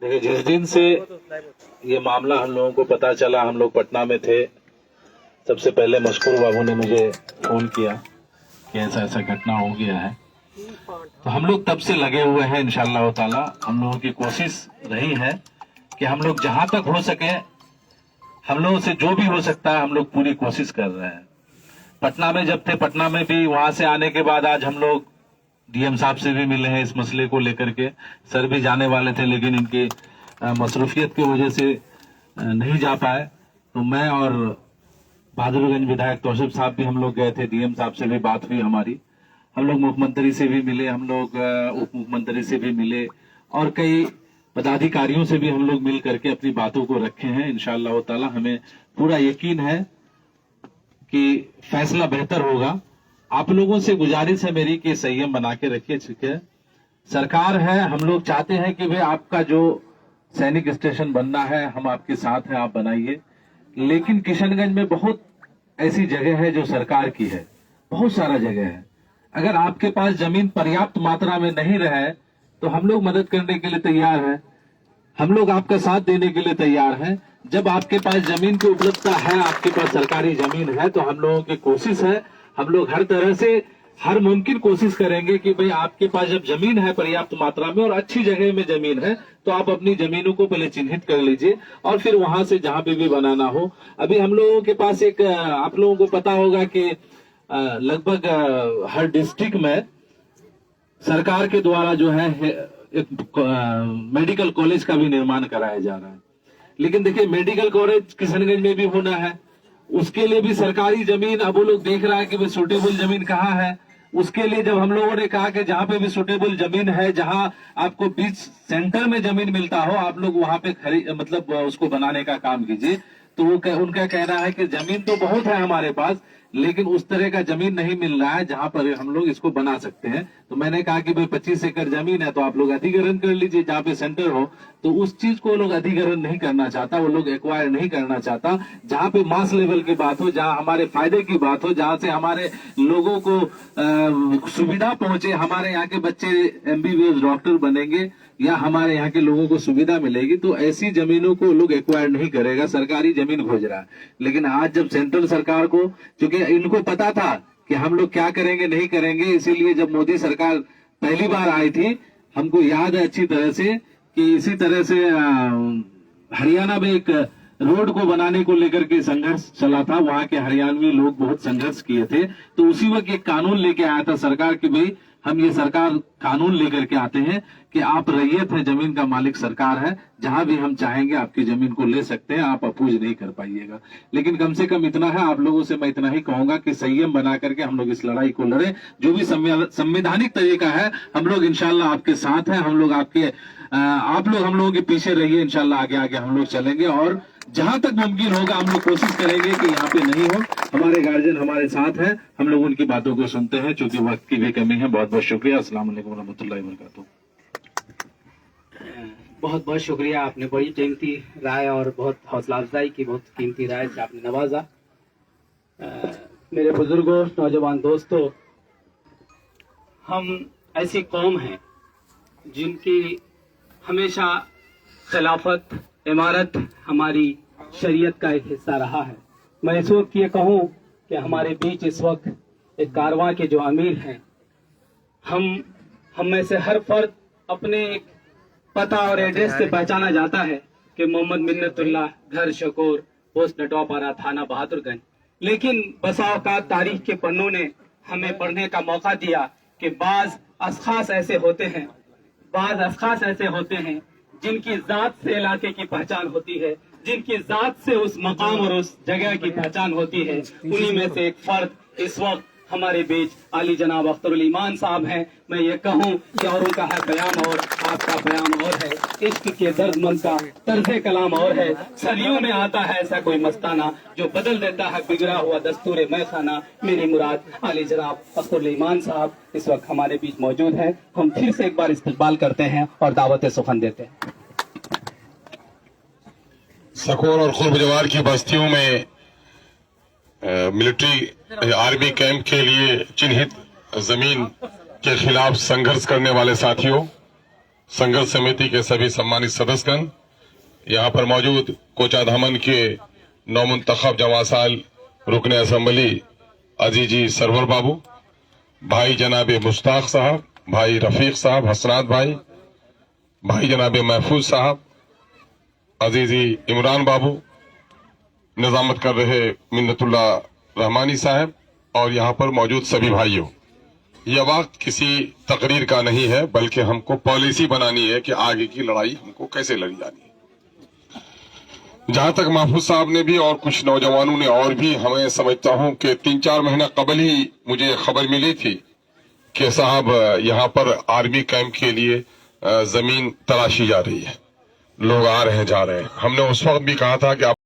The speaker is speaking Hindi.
देखिए, जिस दिन से ये मामला हम लोगों को पता चला, हम लोग पटना में थे। सबसे पहले मशकूर बाबू ने मुझे फोन किया कि ऐसा ऐसा घटना हो गया है, तो हम लोग तब से लगे हुए हैं। इंशाअल्लाह ताला हम लोगों की कोशिश रही है कि हम लोग जहां तक हो सके, हम लोगों से जो भी हो सकता है, हम लोग पूरी कोशिश कर रहे हैं। पटना में जब थे, पटना में भी वहां से आने के बाद आज हम लोग डीएम साहब से भी मिले हैं इस मसले को लेकर के। सर भी जाने वाले थे, लेकिन इनकी मसरूफियत की वजह से नहीं जा पाए। तो मैं और बहादुरगंज विधायक तौसीफ साहब भी हम लोग गए थे। डीएम साहब से भी बात हुई हमारी। हम लोग मुख्यमंत्री से भी मिले, हम लोग उप मुख्यमंत्री से भी मिले, और कई पदाधिकारियों से भी हम लोग मिल करके अपनी बातों को रखे हैं। इंशाअल्लाह ताला हमें पूरा यकीन है कि फैसला बेहतर होगा। आप लोगों से गुजारिश है मेरी कि संयम बना के रखिए। ठीक है, सरकार है, हम लोग चाहते हैं कि भाई आपका जो सैनिक स्टेशन बनना है, हम आपके साथ हैं, आप बनाइए। लेकिन किशनगंज में बहुत ऐसी जगह है जो सरकार की है, बहुत सारा जगह है। अगर आपके पास जमीन पर्याप्त मात्रा में नहीं रहे तो हम लोग मदद करने के लिए तैयार हैं, हम लोग आपका साथ देने के लिए तैयार हैं। जब आपके पास जमीन की उपलब्धता है, आपके पास सरकारी जमीन है, तो हम लोगों की कोशिश है, हम लोग हर तरह से हर मुमकिन कोशिश करेंगे कि भाई आपके पास जब जमीन है पर्याप्त मात्रा में और अच्छी जगह में जमीन है, तो आप अपनी जमीनों को पहले चिन्हित कर लीजिए और फिर वहां से जहां पे भी बनाना हो। अभी हम लोगों के पास एक, आप लोगों को पता होगा कि लगभग हर डिस्ट्रिक्ट में सरकार के द्वारा जो है एक मेडिकल कॉलेज का भी निर्माण कराया जा रहा है। लेकिन देखिए, मेडिकल कॉलेज किशनगंज में भी होना है, उसके लिए भी सरकारी जमीन, अब वो लोग देख रहा है कि भाई सुटेबल जमीन कहाँ है। उसके लिए जब हम लोगों ने कहा कि जहां पे भी सुटेबल जमीन है, जहां आपको बीच सेंटर में जमीन मिलता हो, आप लोग वहां पे मतलब उसको बनाने का काम कीजिए। तो वो उनका कहना है कि जमीन तो बहुत है हमारे पास, लेकिन उस तरह का जमीन नहीं मिल रहा है जहां पर हम लोग इसको बना सकते हैं। तो मैंने कहा कि भाई 25 एकड़ जमीन है, तो आप लोग अधिग्रहण कर लीजिए जहां पे सेंटर हो। तो उस चीज को लोग अधिग्रहण नहीं करना चाहता, वो लोग एक्वायर नहीं करना चाहता। जहां पे मास लेवल की बात हो, जहां हमारे फायदे की बात हो, जहां से हमारे लोगों को सुविधा पहुंचे, हमारे यहाँ के बच्चे एमबीबीएस डॉक्टर बनेंगे या हमारे यहाँ के लोगों को सुविधा मिलेगी, तो ऐसी जमीनों को लोग एक्वायर नहीं करेगा। सरकारी जमीन खोज रहा है। लेकिन आज जब सेंट्रल सरकार को, क्योंकि इनको पता था कि हम लोग क्या करेंगे नहीं करेंगे, इसीलिए जब मोदी सरकार पहली बार आई थी, हमको याद है अच्छी तरह से कि इसी तरह से हरियाणा में एक रोड को बनाने को लेकर के संघर्ष चला था। वहां के हरियाणवी लोग बहुत संघर्ष किए थे। तो उसी वक्त एक कानून लेके आया था सरकार की, भाई हम ये सरकार कानून लेकर के आते हैं कि आप रैयत है, जमीन का मालिक सरकार है, जहां भी हम चाहेंगे आपकी जमीन को ले सकते हैं, आप अपूज नहीं कर पाइएगा। लेकिन कम से कम इतना है, आप लोगों से मैं इतना ही कहूंगा कि संयम बना करके हम लोग इस लड़ाई को लड़े। जो भी संवैधानिक तरीका है, हम लोग इंशाल्लाह आपके साथ हैं, हम लोग आप लोग हम लोगों के पीछे रहिए। इंशाल्लाह आगे आगे हम लोग चलेंगे और जहां तक मुमकिन होगा हम लोग कोशिश करेंगे कि यहाँ पे नहीं हो। हमारे गार्जियन हमारे साथ हैं, हम लोग उनकी बातों को सुनते हैं, चूंकि वक्त की भी कमी है। बहुत बहुत शुक्रिया। अस्सलाम वालेकुम रहमतुल्लाहि व बरकातुहू। बहुत बहुत शुक्रिया, आपने बड़ी कीमती राय और बहुत हौसला अफजाई की बहुत कीमती राय से आपने नवाजा। मेरे बुजुर्गों, नौजवान दोस्तों, हम ऐसी कौम हैं जिनकी हमेशा खिलाफत इमारत हमारी शरीयत का एक हिस्सा रहा है। मैं इस वक्त ये कहूँ कि हमारे बीच इस वक्त एक कारवां के जो अमीर हैं, हम में से हर फर्द अपने एक पता और एड्रेस से पहचाना जाता है कि मोहम्मद मिन्नतुल्लाह, घर शकूर, पोस्ट नटवापारा, थाना बहादुरगंज। लेकिन बसा औकात तारीख के पन्नों ने हमें पढ़ने का मौका दिया कि बाज अशखास ऐसे होते हैं जिनकी जात से इलाके की पहचान होती है, जिनकी जात से उस मकाम और उस जगह की पहचान होती है। उन्हीं में से एक फर्द इस वक्त हमारे बीच आली जनाब अख्तरुल ईमान साहब हैं। मैं ये कहूँ कि और उनका है बयान और आपका बयान और है, इश्क के दर्दमंद का तर्ज़े कलाम और है। सदियों में आता है ऐसा कोई मस्ताना जो बदल देता है बिगड़ा हुआ दस्तूर मैखाना। मेरी मुराद आली जनाब अख्तरुल ईमान साहब इस वक्त हमारे बीच मौजूद है। हम फिर से एक बार इस्तकबाल करते हैं और दावत सुखन देते हैं। सकूर और खुर्ब जवार की बस्तियों में मिलिट्री आर्मी कैंप के लिए चिन्हित जमीन के खिलाफ संघर्ष करने वाले साथियों, संघर्ष समिति के सभी सम्मानित सदस्यगण, यहाँ पर मौजूद कोचाधामन के नौमुंतखब जमासाल रुकन असम्बली अजीजी सरवर बाबू, भाई जनाब मुश्ताक साहब, भाई रफीक साहब, हसनात भाई जनाब महफूज साहब, अजीजी इमरान बाबू, निजामत कर रहे मिन्नतुल्ला रहमानी साहब और यहाँ पर मौजूद सभी भाइयों, यह वक्त किसी तकरीर का नहीं है बल्कि हमको पॉलिसी बनानी है कि आगे की लड़ाई हमको कैसे लड़ी जानी है। जहां तक महफूज साहब ने भी और कुछ नौजवानों ने और भी, हमें समझता हूं कि 3-4 महीना कबल ही मुझे खबर मिली थी कि साहब यहाँ पर आर्मी कैंप के लिए जमीन तलाशी जा रही है, लोग आ रहे हैं जा रहे हैं। हमने उस वक्त भी कहा था कि